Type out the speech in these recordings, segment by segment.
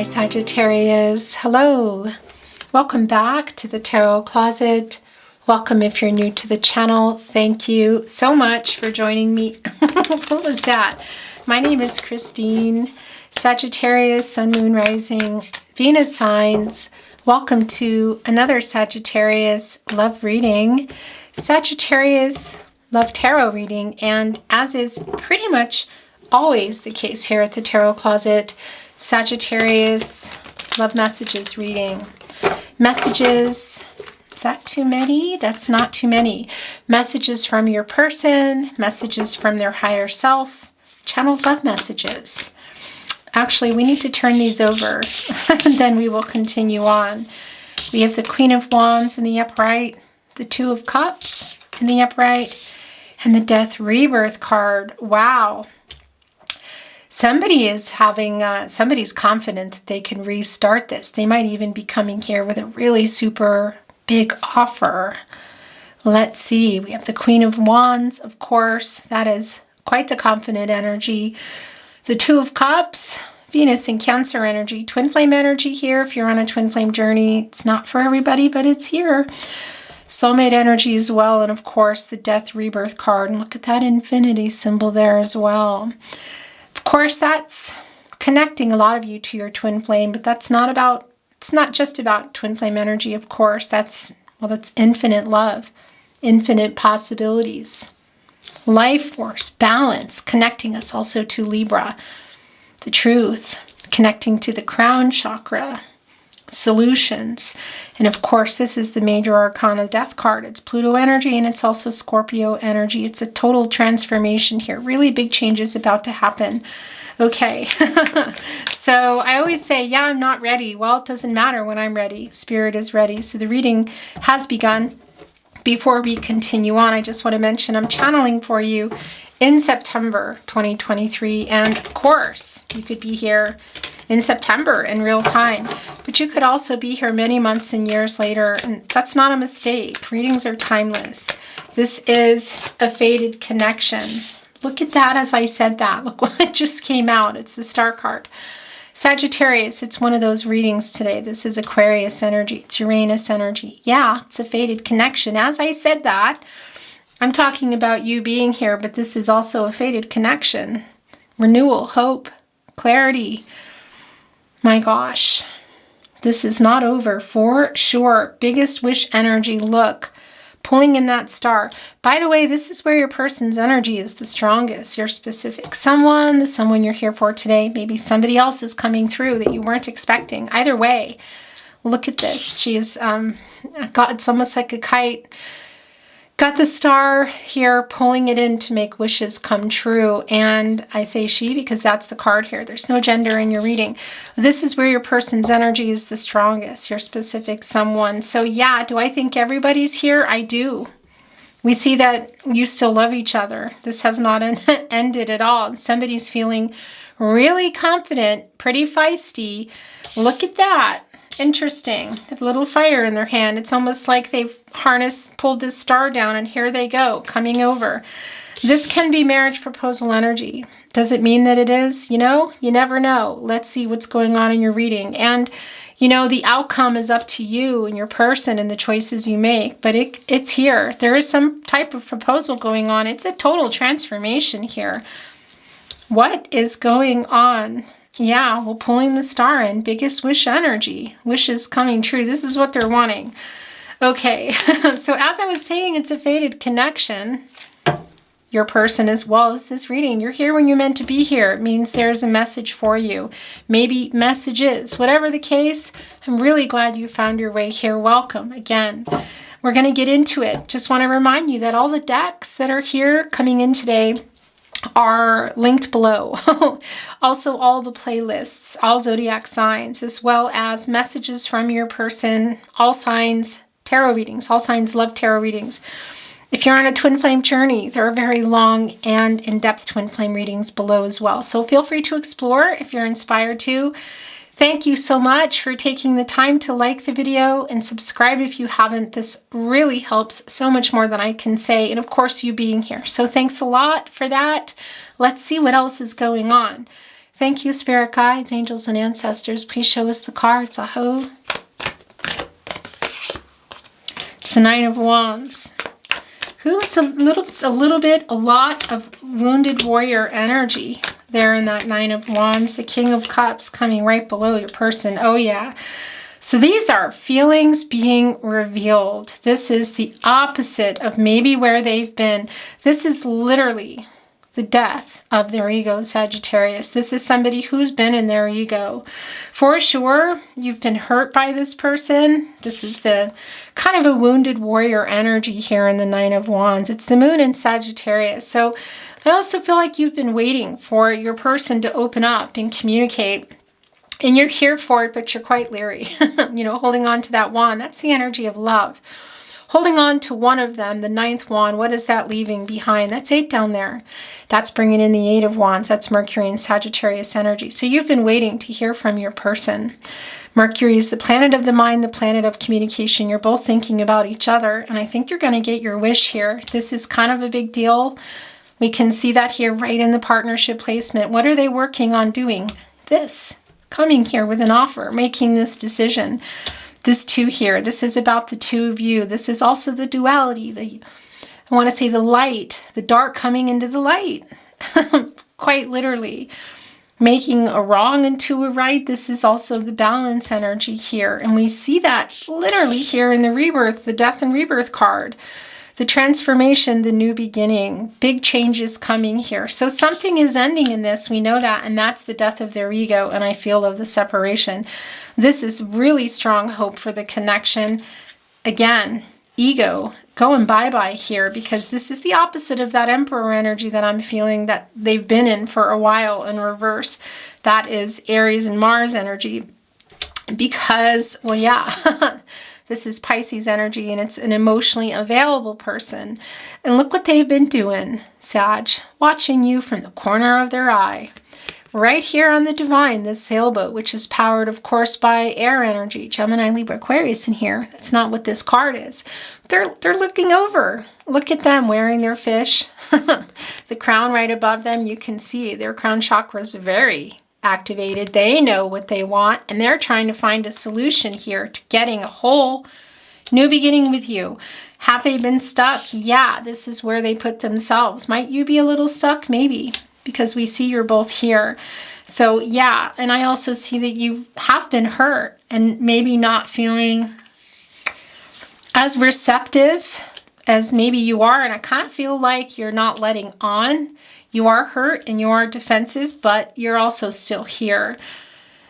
my Sagittarius. Hello. Welcome back to the Tarot Closet. Welcome if you're new to the channel. Thank you so much for joining me. What was that? My name is Christine. Sagittarius, Sun, Moon, Rising, Venus signs. Welcome to another Sagittarius love reading. Sagittarius love tarot reading, and as is pretty much always the case here at the Tarot Closet, Sagittarius love messages reading. Messages, is that too many? That's not too many. Messages from your person, messages from their higher self, channeled love messages. Actually, we need to turn these over, and then we will continue on. We have the Queen of Wands in the upright, the Two of Cups in the upright, and the Death Rebirth card. Wow. Somebody is having, somebody's confident that they can restart this. They might even be coming here with a really super big offer. Let's see. We have the Queen of Wands, of course. That is quite the confident energy. The Two of Cups, Venus and Cancer energy, twin flame energy here. If you're on a twin flame journey, it's not for everybody, but it's here. Soulmate energy as well. And of course, the Death Rebirth card. And look at that infinity symbol there as well. Of course, that's connecting a lot of you to your twin flame, but that's not about, it's not just about twin flame energy, of course. That's infinite love, infinite possibilities. Life force, balance, connecting us also to Libra, the truth, connecting to the crown chakra, solutions. And of course, this is the major arcana death card. It's Pluto energy and it's also Scorpio energy. It's a total transformation here. Really big changes about to happen. Okay. So I always say, yeah, I'm not ready. Well, it doesn't matter when I'm ready. Spirit is ready. So the reading has begun. Before we continue on, I just want to mention I'm channeling for you in September 2023. And of course, you could be here in September in real time, but you could also be here many months and years later. And that's not a mistake. Readings are timeless. This is a fated connection. Look at that as I said that. Look what just came out. It's the Star card. Sagittarius, it's one of those readings today. This is Aquarius energy. It's Uranus energy. Yeah, it's a fated connection. As I said that, I'm talking about you being here, but this is also a fated connection. Renewal, hope, clarity. My gosh, this is not over for sure. Biggest wish energy, look. Pulling in that star. By the way, this is where your person's energy is the strongest. Your specific someone, the someone you're here for today. Maybe somebody else is coming through that you weren't expecting. Either way, look at this. She is, it's almost like a kite. Got the star here, pulling it in to make wishes come true. And I say she because that's the card here. There's no gender in your reading. This is where your person's energy is the strongest, your specific someone. So yeah, do I think everybody's here? I do. We see that you still love each other. This has not ended at all. Somebody's feeling really confident, pretty feisty. Look at that. Interesting. They have a little fire in their hand. It's almost like they've pulled this star down, and here they go, coming over. This can be marriage proposal energy. Does it mean that it is? You know, you never know. Let's see what's going on in your reading. And, you know, the outcome is up to you and your person and the choices you make, but it's here. There is some type of proposal going on. It's a total transformation here. What is going on? Yeah, well, pulling the star in, biggest wish energy, wishes coming true. This is what they're wanting. Okay, so as I was saying, it's a fated connection. Your person as well as this reading. You're here when you're meant to be here. It means there's a message for you. Maybe messages. Whatever the case, I'm really glad you found your way here. Welcome again. We're going to get into it. Just want to remind you that all the decks that are here coming in today are linked below. Also, all the playlists, all zodiac signs, as well as messages from your person, all signs, tarot readings. All signs love tarot readings. If you're on a twin flame journey, there are very long and in-depth twin flame readings below as well. So feel free to explore if you're inspired to. Thank you so much for taking the time to like the video and subscribe if you haven't. This really helps so much more than I can say. And of course, you being here. So thanks a lot for that. Let's see what else is going on. Thank you, spirit guides, angels, and ancestors. Please show us the cards. Aho. It's the Nine of Wands. Who is a lot of wounded warrior energy there in that Nine of Wands. The King of Cups coming right below your person. Oh yeah. So these are feelings being revealed. This is the opposite of maybe where they've been. This is literally the death of their ego, Sagittarius. This is somebody who's been in their ego. For sure, you've been hurt by this person. This is the kind of a wounded warrior energy here in the Nine of Wands. It's the moon in Sagittarius. So I also feel like you've been waiting for your person to open up and communicate. And you're here for it, but you're quite leery. You know, holding on to that wand. That's the energy of love. Holding on to one of them, the ninth wand, what is that leaving behind? That's 8 down there. That's bringing in the 8 of wands. That's Mercury and Sagittarius energy. So you've been waiting to hear from your person. Mercury is the planet of the mind, the planet of communication. You're both thinking about each other, and I think you're going to get your wish here. This is kind of a big deal. We can see that here right in the partnership placement. What are they working on doing? This. Coming here with an offer, making this decision. This 2 here, this is about the 2 of you. This is also the duality, I want to say the light, the dark coming into the light. Quite literally. Making a wrong into a right. This is also the balance energy here. And we see that literally here in the rebirth, the death and rebirth card. The transformation, the new beginning, big changes coming here. So something is ending in this, we know that, and that's the death of their ego, and I feel of the separation. This is really strong hope for the connection. Again, ego, going bye-bye here, because this is the opposite of that Emperor energy that I'm feeling that they've been in for a while in reverse. That is Aries and Mars energy. Because, well, yeah, this is Pisces energy, and it's an emotionally available person. And look what they've been doing, Sag, watching you from the corner of their eye. Right here on the divine, this sailboat, which is powered, of course, by air energy, Gemini, Libra, Aquarius in here. That's not what this card is. They're looking over. Look at them wearing their fish. The crown right above them, you can see their crown chakra is very activated. They know what they want, and they're trying to find a solution here to getting a whole new beginning with you. Have they been stuck? Yeah, this is where they put themselves. Might you be a little stuck? Maybe, because we see you're both here. So yeah, and I also see that you have been hurt and maybe not feeling as receptive as maybe you are, and I kind of feel like you're not letting on. You are hurt and you are defensive, but you're also still here.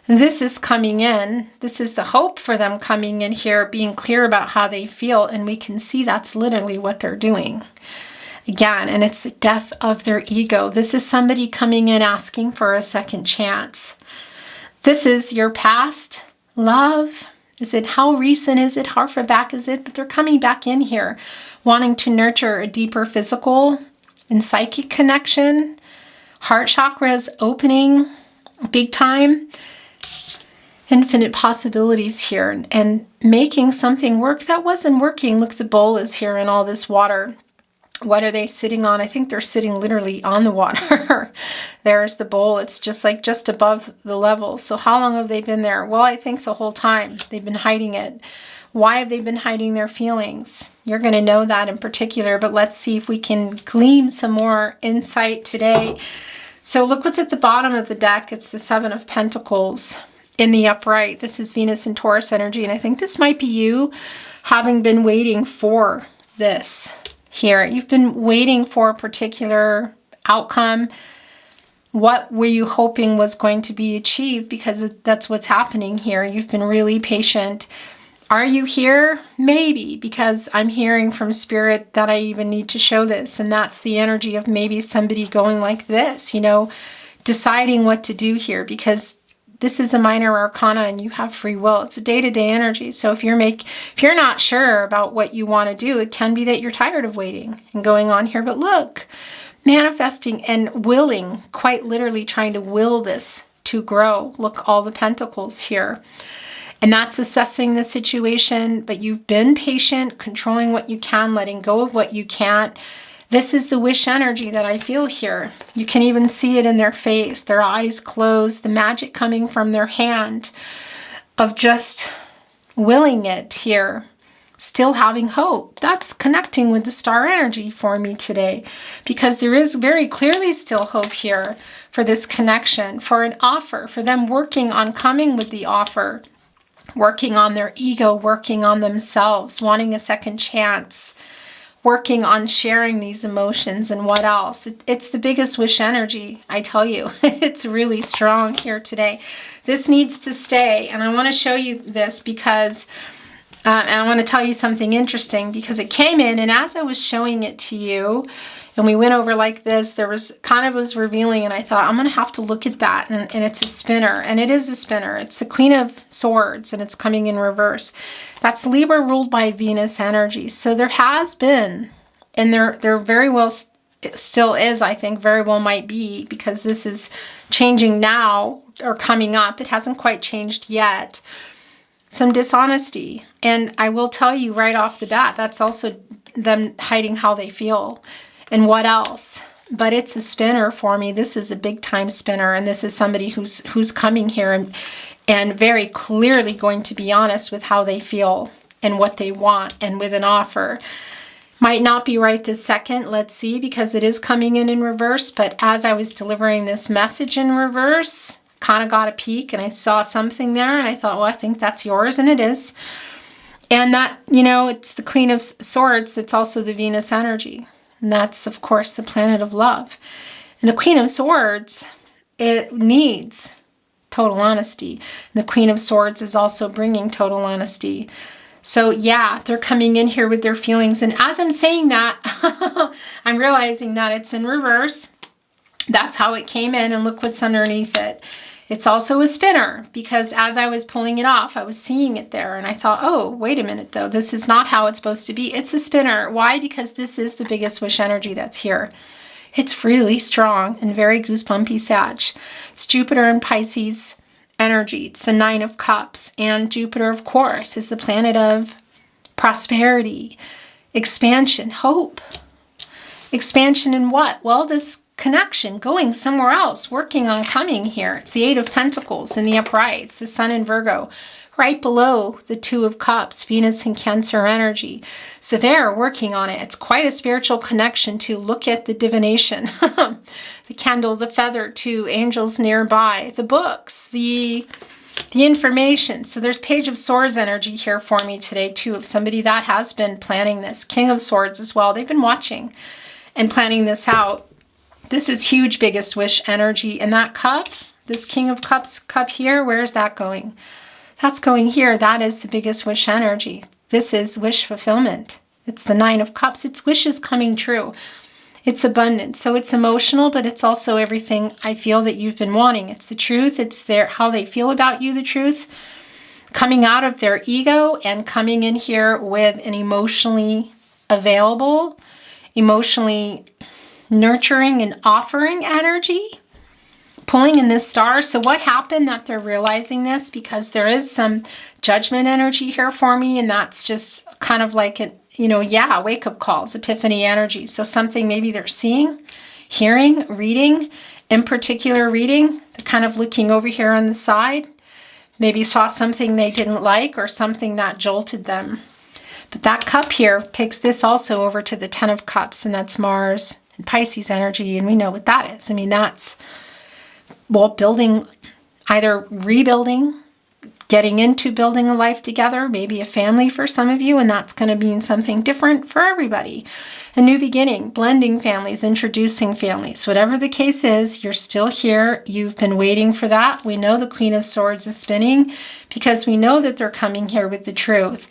And this is coming in. This is the hope for them coming in here, being clear about how they feel. And we can see that's literally what they're doing. Again, and it's the death of their ego. This is somebody coming in asking for a second chance. This is your past love. Is it, how recent is it? How far back is it? But they're coming back in here, wanting to nurture a deeper physical and psychic connection. Heart chakra is opening big time. Infinite possibilities here, and making something work that wasn't working. Look, the bowl is here in all this water. What are they sitting on? I think they're sitting literally on the water. There's the bowl. It's just like just above the level. So how long have they been there? Well, I think the whole time they've been hiding it. Why have they been hiding their feelings? You're going to know that in particular, but let's see if we can glean some more insight today. So look what's at the bottom of the deck. It's the 7 of Pentacles in the upright. This is Venus and Taurus energy, and I think this might be you having been waiting for this here. You've been waiting for a particular outcome. What were you hoping was going to be achieved? Because that's what's happening here. You've been really patient. Are you here? Maybe, because I'm hearing from Spirit that I even need to show this. And that's the energy of maybe somebody going like this, you know, deciding what to do here, because this is a minor arcana and you have free will. It's a day-to-day energy. So if you're not sure about what you want to do, it can be that you're tired of waiting and going on here. But look, manifesting and willing, quite literally trying to will this to grow. Look, all the pentacles here. And that's assessing the situation, but you've been patient, controlling what you can, letting go of what you can't. This is the wish energy that I feel here. You can even see it in their face, their eyes closed, the magic coming from their hand of just willing it here, still having hope. That's connecting with the star energy for me today, because there is very clearly still hope here for this connection, for an offer, for them working on coming with the offer, working on their ego, working on themselves, wanting a second chance, working on sharing these emotions. And what else? It's the biggest wish energy, I tell you. It's really strong here today. This needs to stay. And I want to show you this because, and I want to tell you something interesting, because it came in, and as I was showing it to you, and we went over like this, there was kind of was revealing, and I thought, I'm going to have to look at that. And it's a spinner, and it is a spinner. It's the Queen of Swords, and it's coming in reverse. That's Libra ruled by Venus energy. So there has been, and there very well still is, I think, very well might be, because this is changing now or coming up. It hasn't quite changed yet. Some dishonesty. And I will tell you right off the bat, that's also them hiding how they feel. And what else? But it's a spinner for me. This is a big time spinner, and this is somebody who's coming here and very clearly going to be honest with how they feel and what they want, and with an offer. Might not be right this second, let's see, because it is coming in reverse. But as I was delivering this message in reverse, kind of got a peek, and I saw something there, and I thought, well, I think that's yours, and it is. And that, you know, it's the Queen of Swords. It's also the Venus energy. And that's, of course, the planet of love. And the Queen of Swords, it needs total honesty. And the Queen of Swords is also bringing total honesty. So, yeah, they're coming in here with their feelings. And as I'm saying that, I'm realizing that it's in reverse. That's how it came in. And look what's underneath it. It's also a spinner, because as I was pulling it off, I was seeing it there, and I thought, oh, wait a minute, though. This is not how it's supposed to be. It's a spinner. Why? Because this is the biggest wish energy that's here. It's really strong and very goosebumpy, Sag. It's Jupiter and Pisces energy. It's the 9 of Cups. And Jupiter, of course, is the planet of prosperity, expansion, hope. Expansion in what? Well, this connection, going somewhere else, working on coming here. It's the 8 of Pentacles in the upright. It's the Sun in Virgo, right below the 2 of Cups, Venus and Cancer energy. So they're working on it. It's quite a spiritual connection to look at the divination, the candle, the feather, to angels nearby, the books, the information. So there's Page of Swords energy here for me today, too, of somebody that has been planning this. King of Swords as well. They've been watching and planning this out. This is huge, biggest wish energy. And that cup, this King of Cups cup here, where is that going? That's going here. That is the biggest wish energy. This is wish fulfillment. It's the 9 of Cups. It's wishes coming true. It's abundant. So it's emotional, but it's also everything I feel that you've been wanting. It's the truth. It's how they feel about you, the truth. Coming out of their ego and coming in here with an emotionally available, emotionally nurturing and offering energy, pulling in this star. So what happened that they're realizing this? Because there is some judgment energy here for me, and that's just kind of like a, wake-up calls, epiphany energy. So something maybe they're seeing, hearing, reading, in particular reading, they're kind of looking over here on the side, maybe saw something they didn't like or something that jolted them. But that cup here takes this also over to the 10 of Cups, and that's Mars and Pisces energy, and we know what that is. I mean, that's, well, building, either rebuilding, getting into building a life together, maybe a family for some of you, and that's going to mean something different for everybody. A new beginning, blending families, introducing families. Whatever the case is, you're still here. You've been waiting for that. We know the Queen of Swords is spinning because we know that they're coming here with the truth.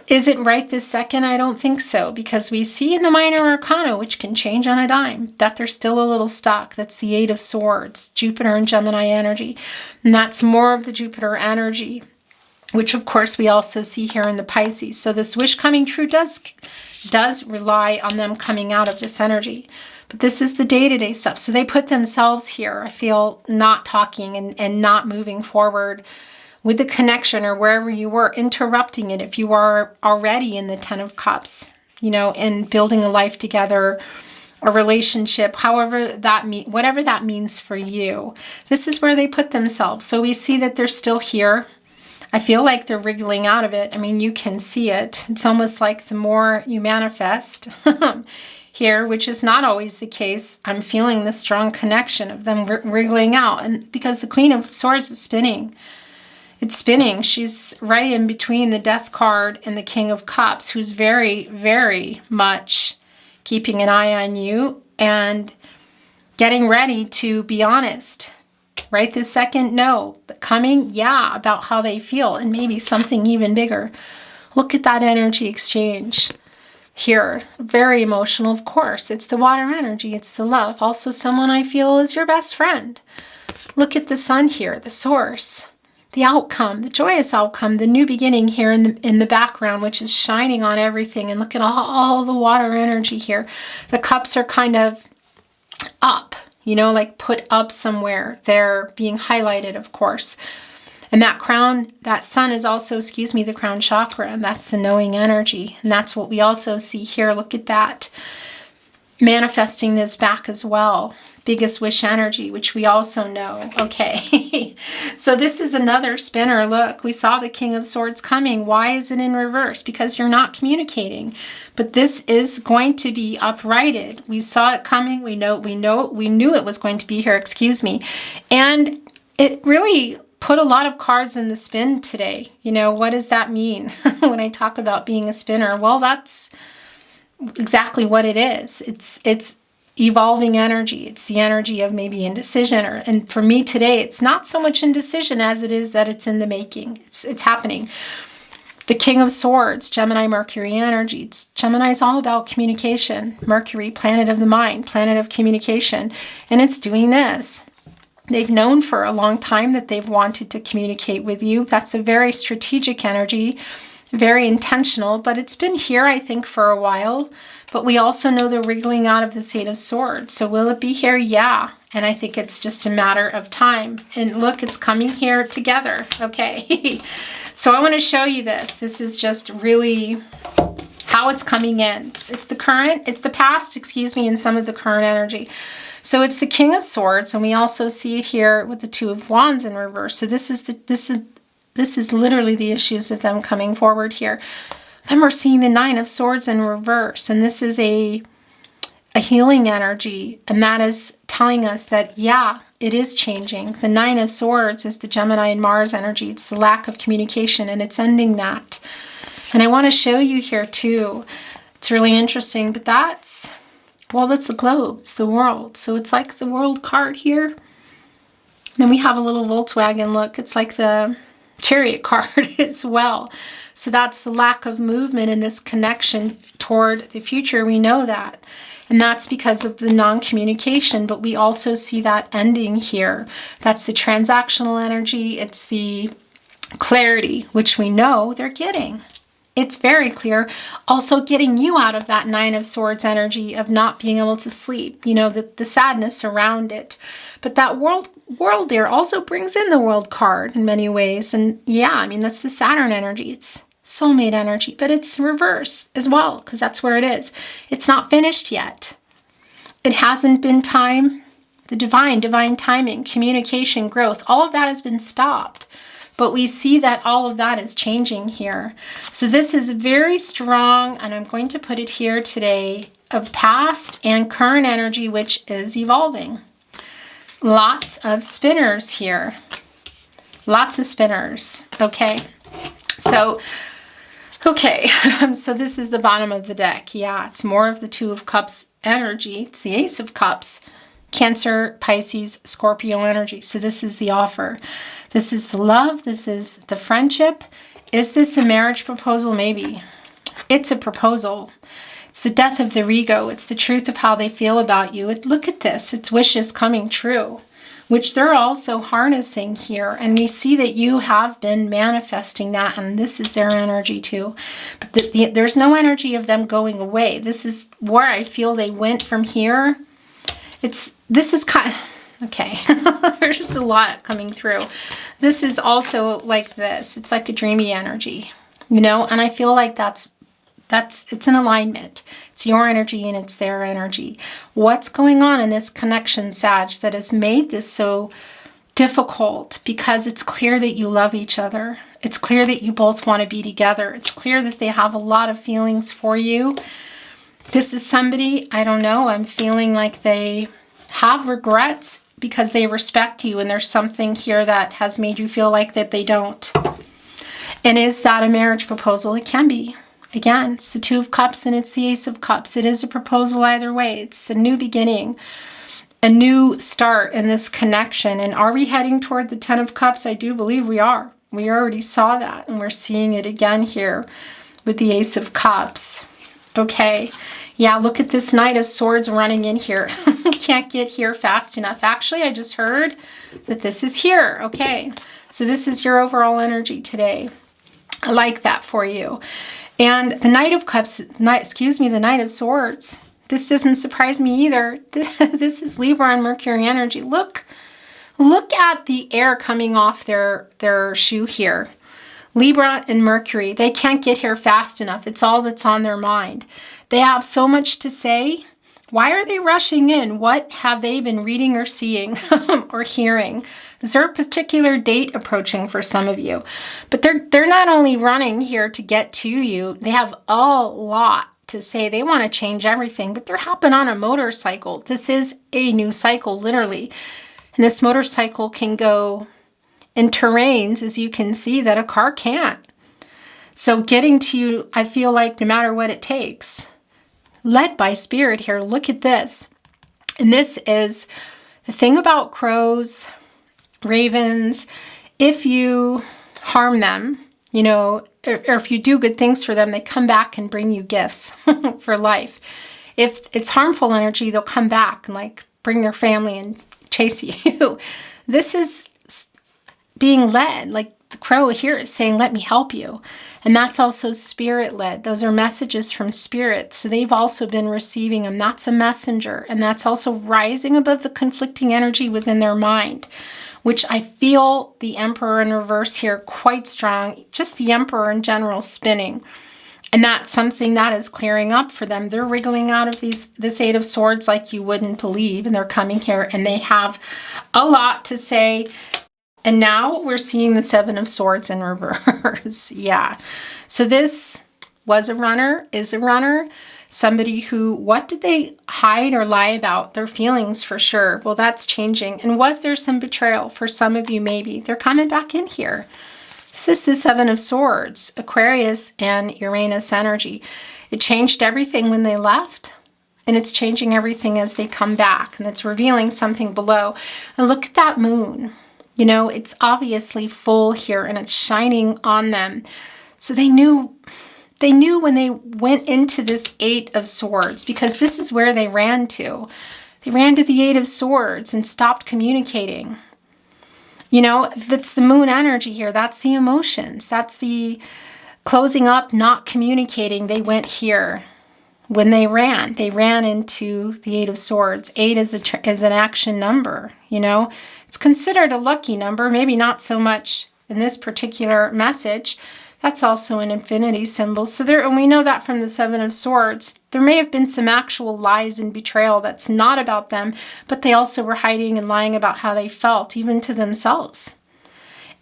Is it right this second? I don't think so, because we see in the minor arcana, which can change on a dime, that they're still a little stuck. That's the 8 of Swords, Jupiter and Gemini energy. And that's more of the Jupiter energy, which of course we also see here in the Pisces. So this wish coming true does rely on them coming out of this energy. But this is the day-to-day stuff. So they put themselves here, I feel, not talking and not moving forward with the connection, or wherever you were, interrupting it if you are already in the 10 of Cups you know, in building a life together, a relationship, whatever that means for you. This is where they put themselves. So we see that they're still here. I feel like they're wriggling out of it. I mean, you can see it. It's almost like the more you manifest here, which is not always the case, I'm feeling the strong connection of them wriggling out. And because the Queen of Swords is spinning. It's spinning. She's right in between the Death card and the King of Cups, who's very, very much keeping an eye on you and getting ready to be honest. Right this second, no. But coming, yeah, about how they feel, and maybe something even bigger. Look at that energy exchange here. Very emotional, of course. It's the water energy. It's the love. Also someone I feel is your best friend. Look at the sun here, the source. The outcome, the joyous outcome, the new beginning here in the background, which is shining on everything. And look at all the water energy here. The cups are kind of up, you know, like put up somewhere. They're being highlighted, of course. And that crown, that sun is also, the crown chakra. And that's the knowing energy. And that's what we also see here. Look at that. Manifesting this back as well. Biggest wish energy, which we also know. Okay, so this is another spinner. Look, we saw the King of Swords coming. Why is it in reverse? Because you're not communicating. But this is going to be uprighted. We saw it coming. We knew it was going to be here, and it really put a lot of cards in the spin today. You know, what does that mean when I talk about being a spinner? Well, that's exactly what it is. It's evolving energy. It's the energy of maybe indecision, and for me today, it's not so much indecision as it is that it's in the making. It's happening. The King of Swords, Gemini, Mercury energy. Gemini is all about communication. Mercury, planet of the mind, planet of communication, and it's doing this. They've known for a long time that they've wanted to communicate with you. That's a very strategic energy, very intentional, but it's been here, I think, for a while. But we also know they're wriggling out of the Eight of Swords. So will it be here? Yeah. And I think it's just a matter of time. And look, it's coming here together. Okay. So I want to show you this. This is just really how it's coming in. It's the current, it's the past, and some of the current energy. So it's the King of Swords, and we also see it here with the Two of Wands in reverse. So this is literally the issues of them coming forward here. Then we're seeing the Nine of Swords in reverse, and this is a healing energy, and that is telling us that, yeah, it is changing. The Nine of Swords is the Gemini and Mars energy. It's the lack of communication, and it's ending that. And I want to show you here, too. It's really interesting, but that's the globe. It's the world. So it's like the world card here. And then we have a little Volkswagen look. It's like the Chariot card as well. So that's the lack of movement in this connection toward the future. We know that. And that's because of the non-communication, but we also see that ending here. That's the transactional energy. It's the clarity, which we know they're getting. It's very clear. Also getting you out of that Nine of Swords energy of not being able to sleep, you know, the sadness around it. But that world there also brings in the World card in many ways. And yeah, I mean, that's the Saturn energy. It's soulmate energy, but it's reverse as well, because that's where it is. It's not finished yet. It hasn't been time. The divine timing, communication, growth, all of that has been stopped. But we see that all of that is changing here. So this is very strong, and I'm going to put it here today, of past and current energy, which is evolving. Lots of spinners here. Lots of spinners. Okay. So this is the bottom of the deck. Yeah, it's more of the Two of Cups energy. It's the Ace of Cups. Cancer, Pisces, Scorpio energy. So this is the offer. This is the love. This is the friendship. Is this a marriage proposal? Maybe. It's a proposal. It's the death of their ego. It's the truth of how they feel about you. Look at this. It's wishes coming true, which they're also harnessing here. And we see that you have been manifesting that, and this is their energy too. But there's no energy of them going away. This is where I feel they went from here. This is kind of, okay, there's just a lot coming through. This is also like this. It's like a dreamy energy, you know, and I feel like that's It's an alignment. It's your energy and it's their energy. What's going on in this connection, Sag, that has made this so difficult? Because it's clear that you love each other. It's clear that you both want to be together. It's clear that they have a lot of feelings for you. This is somebody, I don't know, I'm feeling like they have regrets because they respect you, and there's something here that has made you feel like that they don't. And is that a marriage proposal? It can be. Again, it's the Two of Cups and it's the Ace of Cups. It is a proposal either way. It's a new beginning, a new start in this connection. And are we heading toward the Ten of Cups? I do believe we are. We already saw that, and we're seeing it again here with the Ace of Cups. Okay. Yeah, look at this Knight of Swords running in here. Can't get here fast enough. Actually, I just heard that this is here. Okay. So this is your overall energy today. I like that for you. And the Knight of Cups, the Knight of Swords. This doesn't surprise me either. This is Libra and Mercury energy. Look at the air coming off their shoe here. Libra and Mercury, they can't get here fast enough. It's all that's on their mind. They have so much to say. Why are they rushing in? What have they been reading or seeing or hearing? Is there a particular date approaching for some of you? But they're not only running here to get to you, they have a lot to say. They want to change everything, but they're hopping on a motorcycle. This is a new cycle, literally. And this motorcycle can go in terrains, as you can see, that a car can't. So getting to you, I feel like no matter what it takes. Led by spirit here. Look at this. And this is the thing about crows, ravens. If you harm them, you know, or if you do good things for them, they come back and bring you gifts for life. If it's harmful energy, they'll come back and like bring their family and chase you. This is being led, like the crow here is saying, let me help you. And that's also spirit led. Those are messages from spirit. So they've also been receiving them. That's a messenger. And that's also rising above the conflicting energy within their mind, which I feel the Emperor in reverse here quite strong. Just the Emperor in general spinning. And that's something that is clearing up for them. They're wriggling out of this Eight of Swords like you wouldn't believe. And they're coming here and they have a lot to say. And now we're seeing the Seven of Swords in reverse. Yeah. So this was a runner, is a runner. Somebody who, what did they hide or lie about? Their feelings for sure. Well, that's changing. And was there some betrayal for some of you maybe? They're coming back in here. This is the Seven of Swords, Aquarius and Uranus energy. It changed everything when they left. And it's changing everything as they come back. And it's revealing something below. And look at that moon. You know, it's obviously full here and it's shining on them. So they knew when they went into this Eight of Swords, because this is where they ran to. They ran to the Eight of Swords and stopped communicating. You know, that's the moon energy here. That's the emotions. That's the closing up, not communicating. They went here. When they ran into the Eight of Swords. 8 is an action number, you know. It's considered a lucky number, maybe not so much in this particular message. That's also an infinity symbol. So there, and we know that from the Seven of Swords. There may have been some actual lies and betrayal that's not about them, but they also were hiding and lying about how they felt, even to themselves.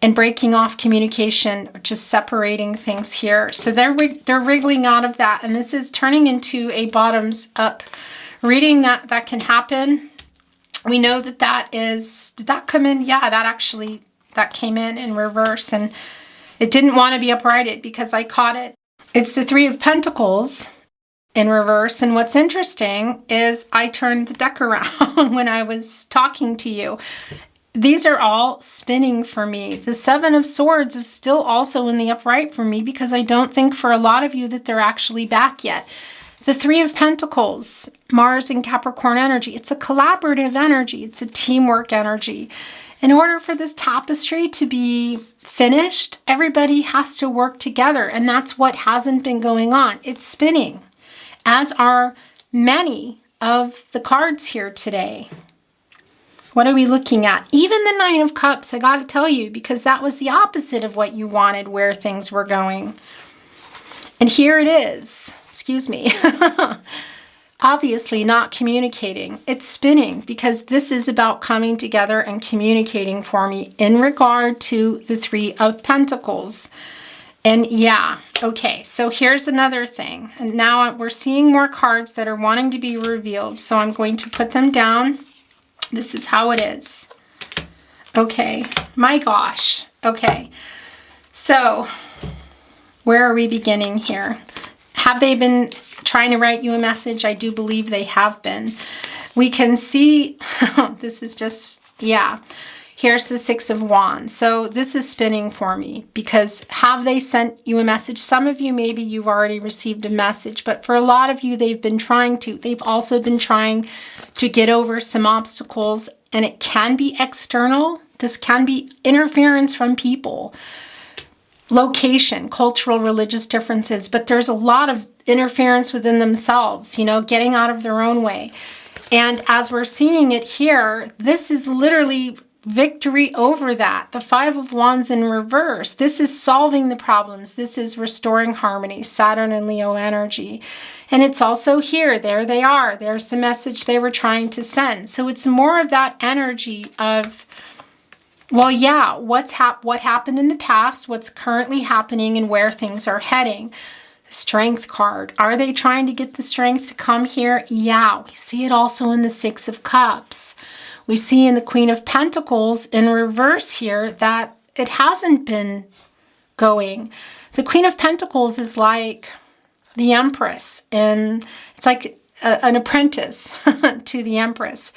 And breaking off communication, or just separating things here. So they're wriggling out of that. And this is turning into a bottoms up reading that can happen. We know that is, did that come in? Yeah, that came in reverse. And it didn't want to be uprighted because I caught it. It's the Three of Pentacles in reverse. And what's interesting is I turned the deck around when I was talking to you. These are all spinning for me. The Seven of Swords is still also in the upright for me because I don't think for a lot of you that they're actually back yet. The Three of Pentacles, Mars and Capricorn energy. It's a collaborative energy. It's a teamwork energy. In order for this tapestry to be finished, everybody has to work together. And that's what hasn't been going on. It's spinning, as are many of the cards here today. What are we looking at? Even the Nine of Cups, I got to tell you, because that was the opposite of what you wanted, where things were going. And here it is. Excuse me. Obviously not communicating. It's spinning because this is about coming together and communicating for me in regard to the Three of Pentacles. And yeah, okay, so here's another thing. And now we're seeing more cards that are wanting to be revealed. So I'm going to put them down. This is how it is. Okay, my gosh. Okay, so where are we beginning here? Have they been trying to write you a message? I do believe they have been. We can see, this is just, yeah. Here's the Six of Wands. So this is spinning for me because have they sent you a message? Some of you, maybe you've already received a message, but for a lot of you, they've been trying to. They've also been trying to get over some obstacles, and it can be external. This can be interference from people, location, cultural, religious differences, but there's a lot of interference within themselves, you know, getting out of their own way. And as we're seeing it here, this is literally victory over that. The Five of Wands in reverse. This is solving the problems. This is restoring harmony. Saturn and Leo energy. And it's also here. There they are. There's the message they were trying to send. So it's more of that energy of, well, yeah, what happened in the past, what's currently happening, and where things are heading. Strength card. Are they trying to get the strength to come here? Yeah, we see it also in the Six of Cups. We see in the Queen of Pentacles in reverse here that it hasn't been going. The Queen of Pentacles is like the Empress, and it's like an apprentice to the Empress.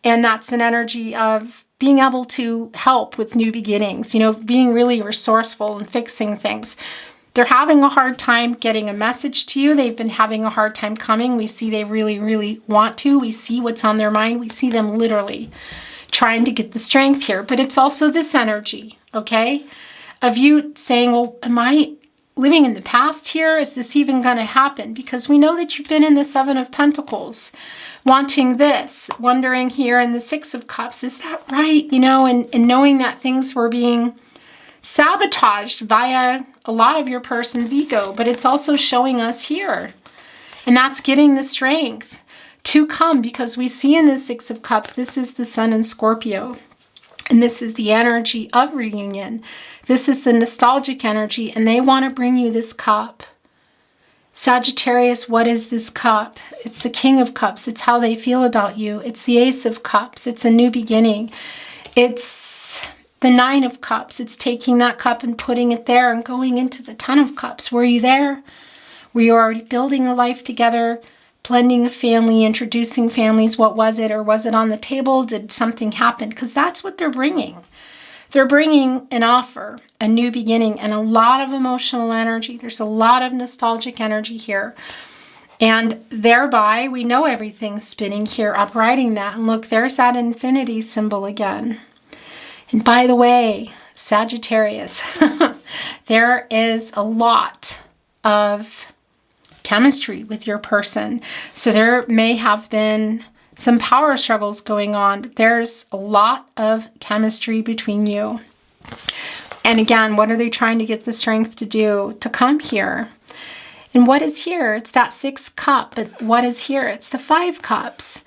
And that's an energy of being able to help with new beginnings, you know, being really resourceful and fixing things. They're having a hard time getting a message to you. They've been having a hard time coming. We see they really, really want to. We see what's on their mind. We see them literally trying to get the strength here. But it's also this energy, okay, of you saying, well, am I living in the past here? Is this even going to happen? Because we know that you've been in the Seven of Pentacles, wanting this, wondering here in the Six of Cups, is that right? You know, and knowing that things were being sabotaged via a lot of your person's ego, but it's also showing us here. And that's getting the strength to come, because we see in the Six of Cups, this is the Sun in Scorpio. And this is the energy of reunion. This is the nostalgic energy, and they want to bring you this cup. Sagittarius, what is this cup? It's the King of Cups. It's how they feel about you. It's the Ace of Cups. It's a new beginning. It's the Nine of Cups. It's taking that cup and putting it there and going into the Ten of Cups. Were you there? Were you already building a life together, blending a family, introducing families? What was it? Or was it on the table? Did something happen? Because that's what they're bringing. They're bringing an offer, a new beginning, and a lot of emotional energy. There's a lot of nostalgic energy here. And thereby, we know everything's spinning here, uprighting that. And look, there's that infinity symbol again. And by the way, Sagittarius, there is a lot of chemistry with your person. So there may have been some power struggles going on, but there's a lot of chemistry between you. And again, what are they trying to get the strength to do to come here? And what is here? It's that Sixth Cup, but what is here? It's the Five Cups.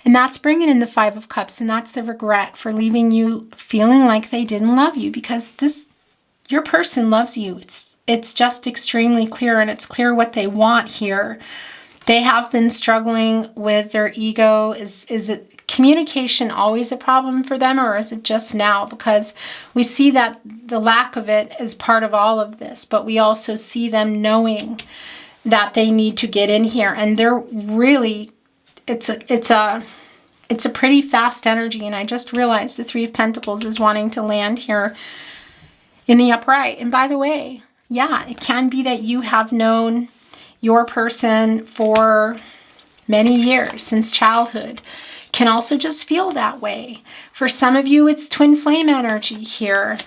And that's bringing in the Five of Cups, and that's the regret for leaving you feeling like they didn't love you, because your person loves you. It's just extremely clear, and it's clear what they want here. They have been struggling with their ego. Is it communication always a problem for them, or is it just now? Because we see that the lack of it is part of all of this, but we also see them knowing that they need to get in here, and they're really, it's a pretty fast energy. And I just realized the Three of Pentacles is wanting to land here in the upright. And by the way, yeah, it can be that you have known your person for many years, since childhood. Can also just feel that way. For some of you, it's twin flame energy here.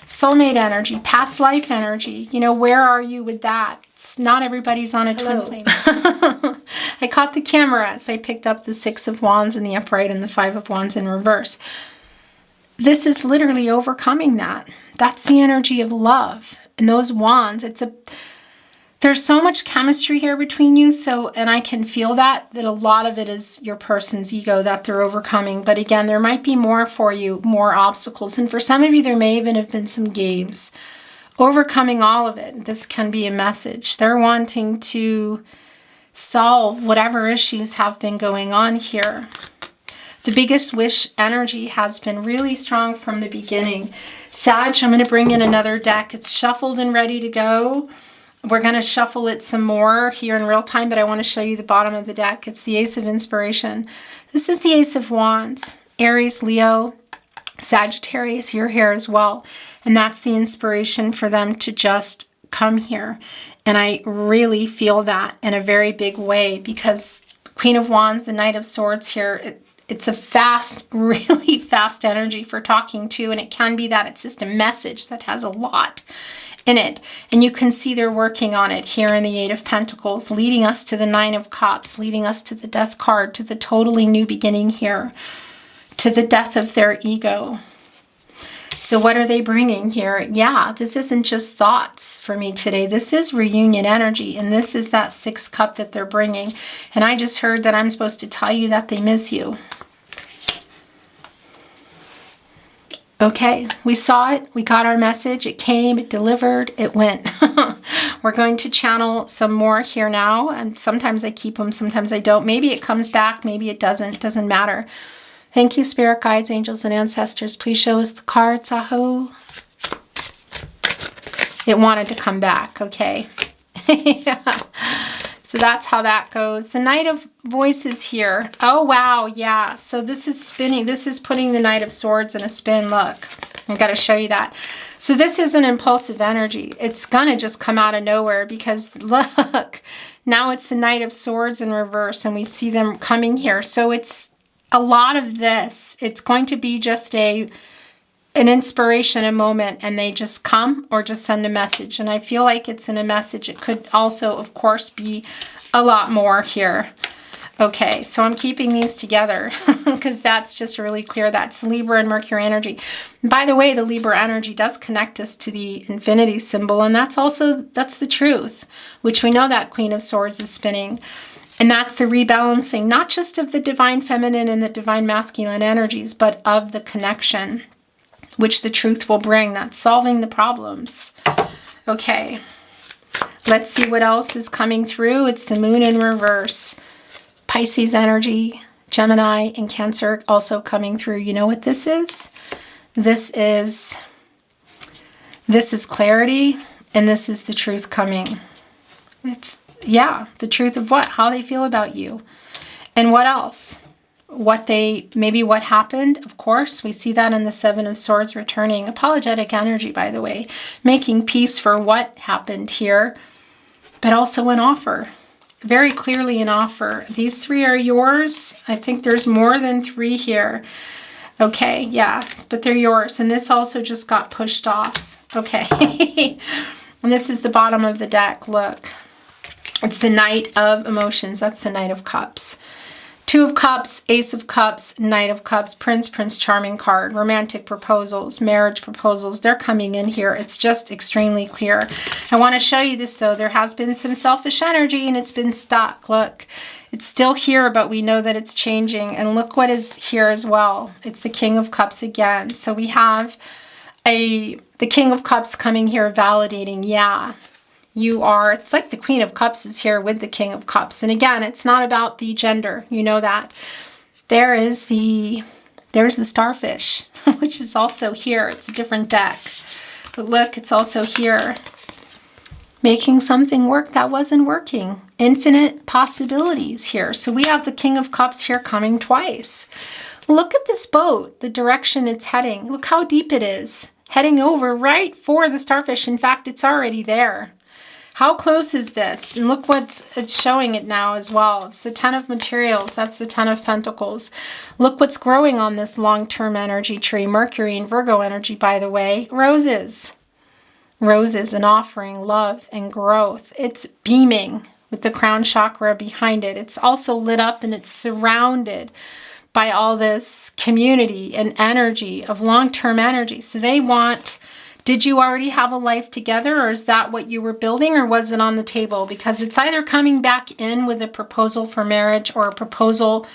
Soulmate energy, past life energy. You know, where are you with that? It's not everybody's on a twin flame. I caught the camera as I picked up the Six of Wands in the upright and the Five of Wands in reverse. This is literally overcoming that. That's the energy of love. And those wands, There's so much chemistry here between you, and I can feel that a lot of it is your person's ego that they're overcoming. But again, there might be more for you, more obstacles. And for some of you, there may even have been some games. Overcoming all of it, this can be a message. They're wanting to solve whatever issues have been going on here. The biggest wish energy has been really strong from the beginning. Sag, I'm going to bring in another deck. It's shuffled and ready to go. We're going to shuffle it some more here in real time, but I want to show you the bottom of the deck. It's the Ace of Inspiration. This is the Ace of Wands. Aries, Leo, Sagittarius, you're here as well. And that's the inspiration for them to just come here. And I really feel that in a very big way because Queen of Wands, the Knight of Swords here, it's a fast, really fast energy for talking to. And it can be that it's just a message that has a lot in it. And you can see they're working on it here in the Eight of Pentacles, leading us to the Nine of Cups, leading us to the Death card, to the totally new beginning here, to the death of their ego. So what are they bringing here? Yeah, this isn't just thoughts for me today. This is reunion energy, and this is that Sixth Cup that they're bringing. And I just heard that I'm supposed to tell you that they miss you. Okay, we saw it, we got our message, it came, it delivered, it went. We're going to channel some more here now, and sometimes I keep them, sometimes I don't. Maybe it comes back, maybe it doesn't matter. Thank you, spirit guides, angels, and ancestors. Please show us the cards, Aho. It wanted to come back, okay. Yeah. So that's how that goes. The Knight of Voices here. Oh, wow. Yeah. So this is spinning. This is putting the Knight of Swords in a spin. Look, I've got to show you that. So this is an impulsive energy. It's going to just come out of nowhere because look, now it's the Knight of Swords in reverse and we see them coming here. So it's a lot of this. It's going to be just an inspiration, a moment, and they just come or just send a message. And I feel like it's in a message. It could also, of course, be a lot more here. Okay, so I'm keeping these together because that's just really clear. That's Libra and Mercury energy. By the way, the Libra energy does connect us to the infinity symbol, and that's the truth, which we know that Queen of Swords is spinning. And that's the rebalancing, not just of the divine feminine and the divine masculine energies, but of the connection, which the truth will bring. That's solving the problems. Okay, let's see what else is coming through. It's the Moon in reverse. Pisces energy, Gemini, and Cancer also coming through. You know what this is? This is clarity, and this is the truth coming. It's, yeah, the truth of what? How they feel about you. And what else? Maybe what happened, of course. We see that in the Seven of Swords returning. Apologetic energy, by the way. Making peace for what happened here, but also an offer. Very clearly an offer. These three are yours. I think there's more than three here. Okay, yeah, but they're yours. And this also just got pushed off. Okay. And this is the bottom of the deck. Look. It's the Knight of Emotions. That's the Knight of Cups. Two of Cups, Ace of Cups, Knight of Cups, Prince Charming card, romantic proposals, marriage proposals. They're coming in here. It's just extremely clear. I want to show you this though. There has been some selfish energy and it's been stuck. Look, it's still here, but we know that it's changing. And look what is here as well. It's the King of Cups again. So we have the King of Cups coming here validating, yeah. You are, it's like the Queen of Cups is here with the King of Cups. And again, it's not about the gender. You know that. There's the Starfish, which is also here. It's a different deck. But look, it's also here. Making something work that wasn't working. Infinite possibilities here. So we have the King of Cups here coming twice. Look at this boat, the direction it's heading. Look how deep it is. Heading over right for the Starfish. In fact, it's already there. How close is this? And look what it's showing it now as well. It's the Ten of Materials. That's the Ten of Pentacles. Look what's growing on this long-term energy tree. Mercury and Virgo energy, by the way. Roses. Roses and offering love and growth. It's beaming with the crown chakra behind it. It's also lit up and it's surrounded by all this community and energy of long-term energy. So they want Did you already have a life together, or is that what you were building, or was it on the table? Because it's either coming back in with a proposal for marriage or a proposal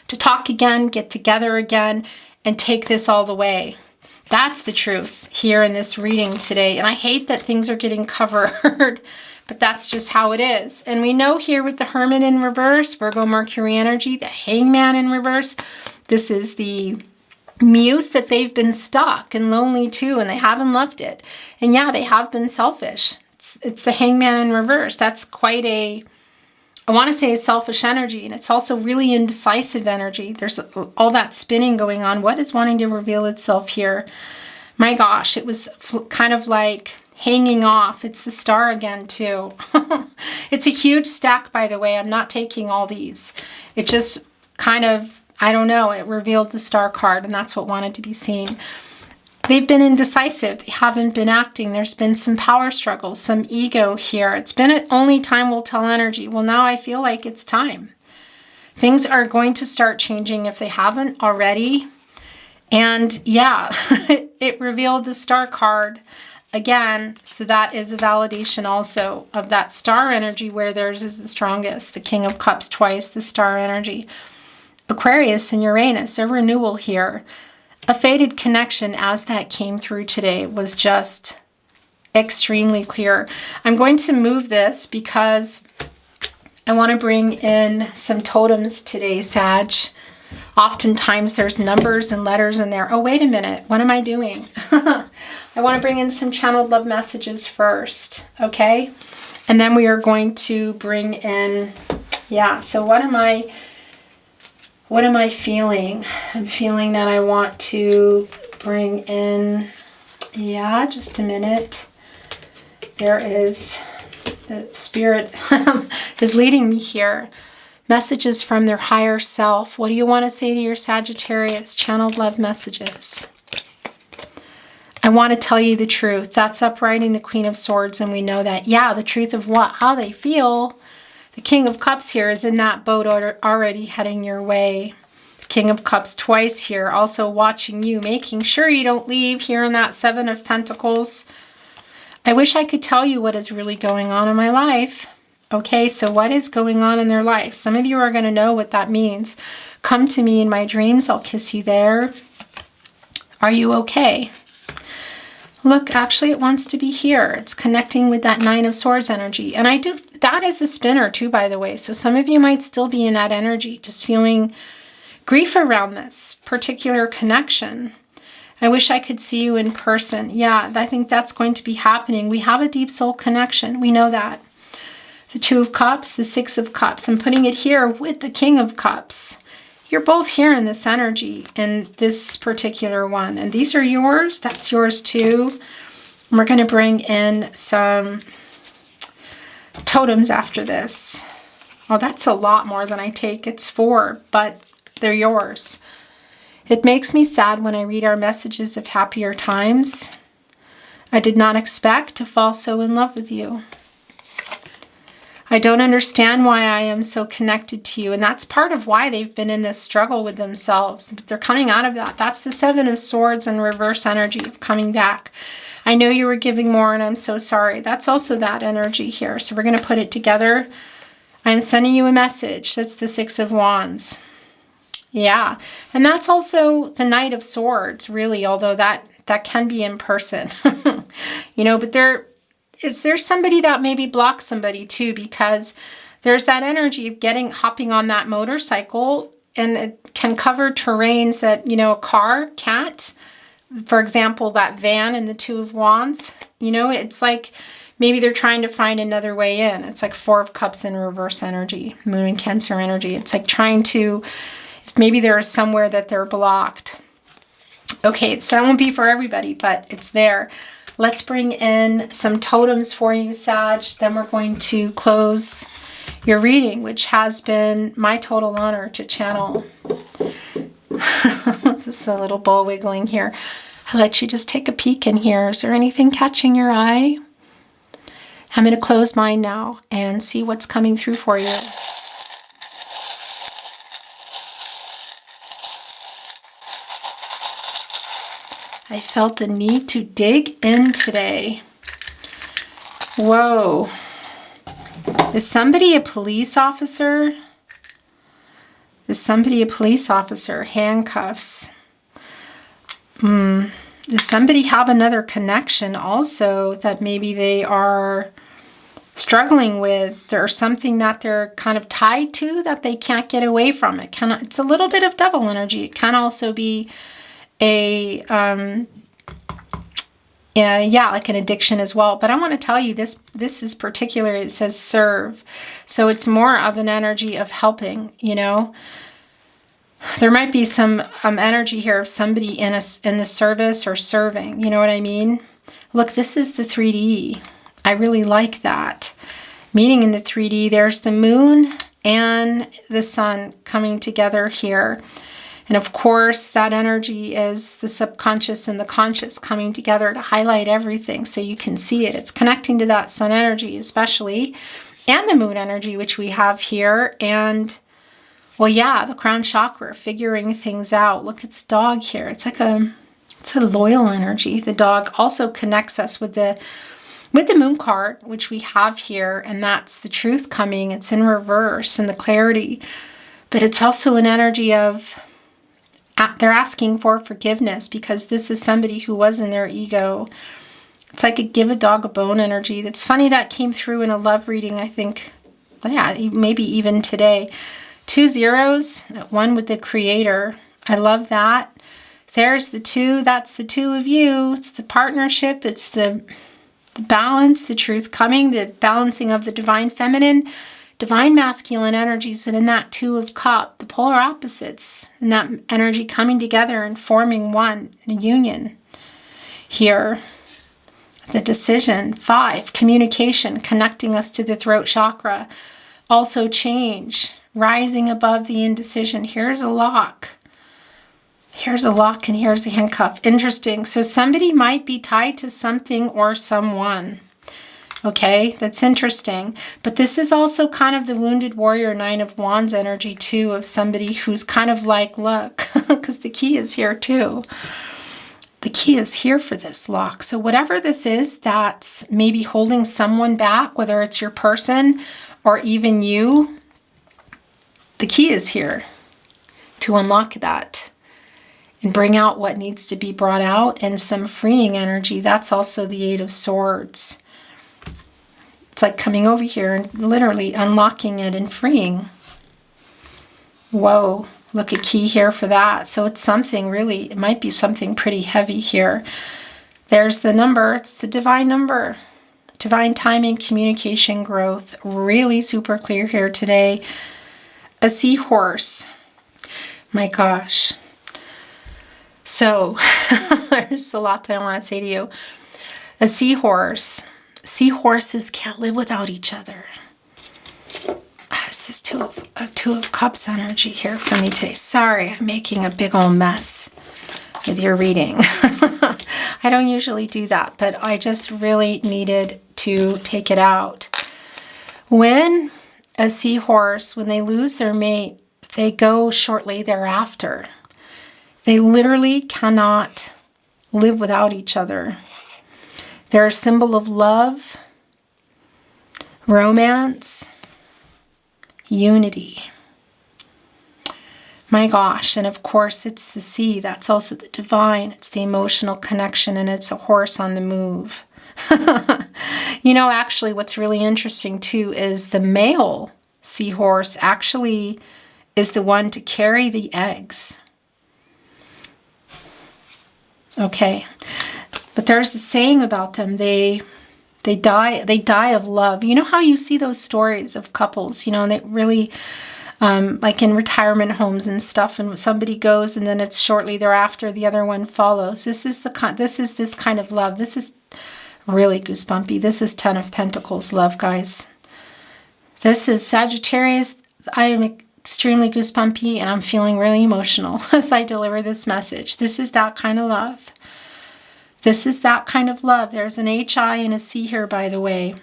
to talk again, get together again, and take this all the way. That's the truth here in this reading today. And I hate that things are getting covered, but that's just how it is. And we know here with the Hermit in reverse, Virgo Mercury energy, the Hangman in reverse, this is the Muse that they've been stuck and lonely too, and they haven't loved it. And yeah, they have been selfish. It's the Hangman in reverse. That's quite a, I want to say, a selfish energy, and it's also really indecisive energy. There's all that spinning going on. What is wanting to reveal itself here? My gosh, it was kind of like hanging off. It's the Star again too. It's a huge stack, by the way. I'm not taking all these. It just kind of, I don't know, it revealed the Star card, and that's what wanted to be seen. They've been indecisive. They haven't been acting. There's been some power struggles, some ego here. It's been only time will tell energy. Well, now I feel like it's time. Things are going to start changing if they haven't already. And yeah, it revealed the Star card again. So that is a validation also of that Star energy where theirs is the strongest. The King of Cups twice, the Star energy. Aquarius and Uranus, a renewal here. A faded connection as that came through today was just extremely clear. I'm going to move this because I want to bring in some totems today, Sag. Oftentimes there's numbers and letters in there. Oh, wait a minute. What am I doing? I want to bring in some channeled love messages first, okay? And then we are going to bring in, yeah, so what am I feeling? I'm feeling that I want to bring in, yeah, just a minute. There is, the Spirit is leading me here. Messages from their higher self. What do you want to say to your Sagittarius? Channeled love messages. I want to tell you the truth. That's uprighting the Queen of Swords, and we know that, yeah, the truth of what? How they feel. The King of Cups here is in that boat already heading your way. The King of Cups twice here, also watching you, making sure you don't leave here in that Seven of Pentacles. I wish I could tell you what is really going on in my life. Okay, so what is going on in their life? Some of you are going to know what that means. Come to me in my dreams. I'll kiss you there. Are you okay? Look, actually, it wants to be here. It's connecting with that Nine of Swords energy. And I do, that is a spinner too, by the way. So some of you might still be in that energy, just feeling grief around this particular connection. I wish I could see you in person. Yeah, I think that's going to be happening. We have a deep soul connection. We know that. The Two of Cups, the Six of Cups. I'm putting it here with the King of Cups. You're both here in this energy, in this particular one. And these are yours. That's yours too. And we're going to bring in some totems after this. Oh, that's a lot more than I take. It's 4, but they're yours. It makes me sad when I read our messages of happier times. I did not expect to fall so in love with you. I don't understand why I am so connected to you. And that's part of why they've been in this struggle with themselves. But they're coming out of that. That's the Seven of Swords and reverse energy of coming back. I know you were giving more and I'm so sorry. That's also that energy here. So we're going to put it together. I'm sending you a message. That's the Six of Wands. Yeah. And that's also the Knight of Swords, really, although that can be in person. You know, but is there somebody that maybe blocks somebody too, because there's that energy of hopping on that motorcycle, and it can cover terrains that, you know, a car can't. For example, that van in the Two of Wands, you know, it's like maybe they're trying to find another way in. It's like Four of Cups in reverse energy, Moon and Cancer energy. It's like trying to, if maybe there is somewhere that they're blocked. Okay, so that won't be for everybody, but it's there. Let's bring in some totems for you, Sag. Then we're going to close your reading, which has been my total honor to channel. Just a little bowl wiggling here. I'll let you just take a peek in here. Is there anything catching your eye? I'm going to close mine now and see what's coming through for you. I felt the need to dig in today. Whoa. Is somebody a police officer? Is somebody a police officer? Handcuffs. Does somebody have another connection also that maybe they are struggling with? There's something that they're kind of tied to that they can't get away from. It's a little bit of double energy. It can also be a yeah, like an addiction as well. But I want to tell you, this is particular. It says serve, so it's more of an energy of helping. You know, there might be some energy here of somebody in the service or serving. You know what I mean? Look, this is the 3D. I really like that. Meaning in the 3D, there's the moon and the sun coming together here. And of course, that energy is the subconscious and the conscious coming together to highlight everything so you can see it. It's connecting to that sun energy especially, and the moon energy, which we have here. And, well, yeah, the crown chakra, figuring things out. Look, it's dog here. It's like it's a loyal energy. The dog also connects us with the moon card, which we have here. And that's the truth coming. It's in reverse and the clarity. But it's also an energy of... they're asking for forgiveness because this is somebody who was in their ego. It's like a give a dog a bone energy. That's funny that came through in a love reading, I think. Yeah, maybe even today. 2 zeros, 1 with the creator. I love that. There's the 2. That's the 2 of you. It's the partnership. It's the balance, the truth coming, the balancing of the divine feminine, divine masculine energies, and in that 2 of cup, the polar opposites, and that energy coming together and forming one, a union here. The decision, 5, communication, connecting us to the throat chakra. Also change, rising above the indecision. Here's a lock. Here's a lock and here's the handcuff. Interesting. So somebody might be tied to something or someone. Okay, that's interesting. But this is also kind of the wounded warrior 9 of wands energy too, of somebody who's kind of like, look, because the key is here too. The key is here for this lock. So whatever this is that's maybe holding someone back, whether it's your person or even you, the key is here to unlock that and bring out what needs to be brought out, and some freeing energy. That's also the 8 of swords. It's like coming over here and literally unlocking it and freeing. Whoa, look, a key here for that. So it's something really, it might be something pretty heavy here. There's the number, it's the divine number. Divine timing, communication, growth. Really super clear here today. A seahorse. My gosh. So there's a lot that I want to say to you. A seahorse. Seahorses can't live without each other. This is two of cups energy here for me today. Sorry, I'm making a big old mess with your reading. I don't usually do that, but I just really needed to take it out. When a seahorse, when they lose their mate, they go shortly thereafter. They literally cannot live without each other. They're a symbol of love, romance, unity. My gosh, and of course it's the sea. That's also the divine. It's the emotional connection, and it's a horse on the move. You know, actually what's really interesting too is the male seahorse actually is the one to carry the eggs. Okay, but there's a saying about them. They die of love. You know how you see those stories of couples, you know, and they really, like in retirement homes and stuff, and somebody goes and then it's shortly thereafter the other one follows. This is this kind of love. This is really goosebumpy. This is 10 of Pentacles love, guys. This is Sagittarius. I am extremely goosebumpy and I'm feeling really emotional as I deliver this message. This is that kind of love. This is that kind of love. There's an H-I and a C here, by the way.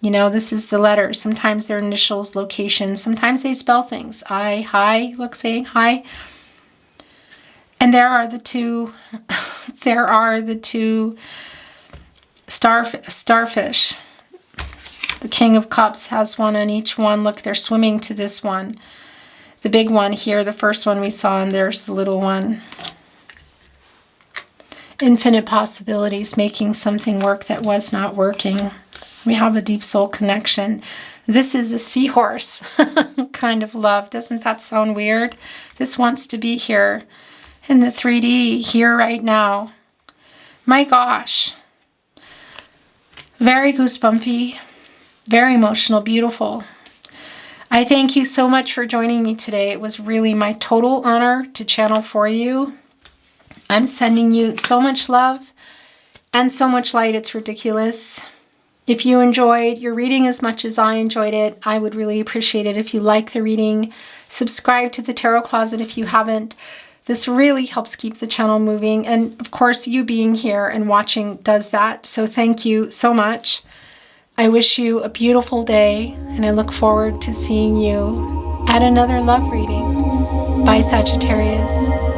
You know, this is the letters. Sometimes they're initials, locations. Sometimes they spell things. I, hi, look, saying hi. And there are the 2 there are the two starfish. The King of Cups has one on each one. Look, they're swimming to this one. The big one here, the first one we saw, and there's the little one. Infinite possibilities, making something work that was not working. We have a deep soul connection. This is a seahorse kind of love. Doesn't that sound weird? This wants to be here in the 3D, here right now. My gosh. Very goosebumpy, very emotional, beautiful. I thank you so much for joining me today. It was really my total honor to channel for you. I'm sending you so much love and so much light, it's ridiculous. If you enjoyed your reading as much as I enjoyed it, I would really appreciate it if you like the reading. Subscribe to the Tarot Closet if you haven't. This really helps keep the channel moving. And of course, you being here and watching does that. So thank you so much. I wish you a beautiful day, and I look forward to seeing you at another love reading. Bye, Sagittarius.